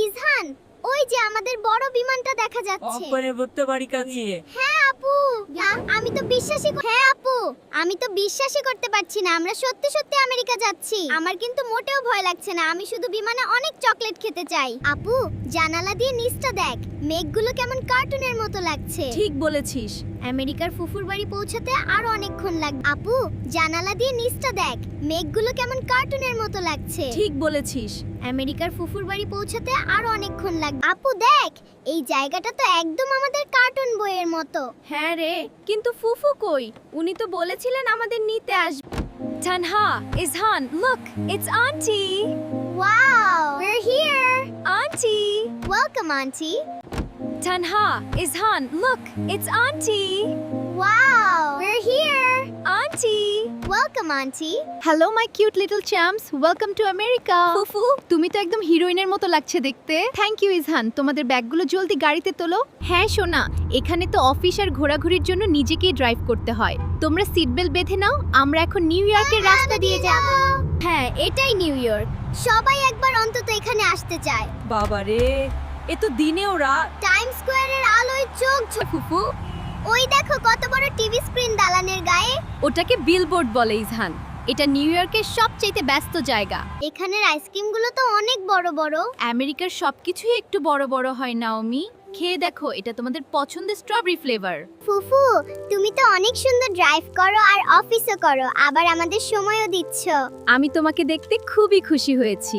ইজহান, ওই যে আমাদের বড় বিমানটা দেখা যাচ্ছে। অপরে বুঝতে পারি কাজে। হ্যাঁ আপু, হ্যাঁ আপু, আমি তো বিশ্বাসই করতে পারছি না আমরা সত্যি সত্যি আমেরিকা যাচ্ছি। আমার কিন্তু মোটেও ভয় লাগছে না, আমি শুধু বিমানে অনেক চকলেট খেতে চাই। আপু, জানালা দিয়ে নিচটা দেখ, মেঘগুলো কেমন কার্টুনের মতো লাগছে। ঠিক বলেছিস। আমেরিকার ফুফুর বাড়ি পৌঁছাতে আরো অনেকক্ষণ লাগবে। আপু, জানালা দিয়ে নিচটা দেখ, মেঘগুলো কেমন কার্টুনের মতো লাগছে। ঠিক বলেছিস। আমেরিকার ফুফুর বাড়ি পৌঁছাতে আরো অনেকক্ষণ লাগবে। আপু দেখ, এই জায়গাটা তো একদম আমাদের কার্টুন বইয়ের মতো। হ্যাঁ রে, কিন্তু ফুফু কই? উনি তো বলেছিলেন আমাদের নিতে আসবে। Tanha, Izhan, look, it's aunty. Wow, we're here. Aunty. Welcome, Auntie. Tanha, Izhan, look, it's Auntie. Wow, we're here. Auntie. Welcome, Auntie. Hello my cute little champs, welcome to America. ফুফু, তুমি তো একদম হিরোইনের মতো লাগছে দেখতে। থ্যাংক ইউ ইজহান, তোমাদের ব্যাগগুলো জলদি গাড়িতে তোলো। হ্যাঁ সোনা, এখানে তো অফিস আর ঘোরাঘুরির জন্য নিজেকেই ড্রাইভ করতে হয়। তোমরা সিট বেল্ট বেঁধে নাও, আমরা এখন নিউ ইয়র্কের রাস্তা দিয়ে যাব। হ্যাঁ, এটাই নিউ ইয়র্ক। সবাই একবার অন্তত এখানে আসতে চায়। বাবারে, এ তো দিনেও রাত। টাইম স্কয়ারের আলোয় চোখ ফুফু, ওই দেখো কত বড় টিভি স্ক্রিন দালানের গায়ে। ওটাকে বিলবোর্ড বলে ইজহান। এটা নিউ ইয়র্কের সবচেয়ে ব্যস্ত জায়গা। এখানের আইসক্রিমগুলো তো অনেক বড় বড়। আমেরিকার সবকিছুই একটু বড় বড় হয় নাওমি। খেয়ে দেখো, এটা তোমাদের পছন্দের স্ট্রবেরি ফ্লেভার। ফুফু, তুমি তো অনেক সুন্দর ড্রাইভ করো আর অফিসও করো, আবার আমাদের সময়ও দিচ্ছ। আমি তোমাকে দেখতে খুবই খুশি হয়েছি।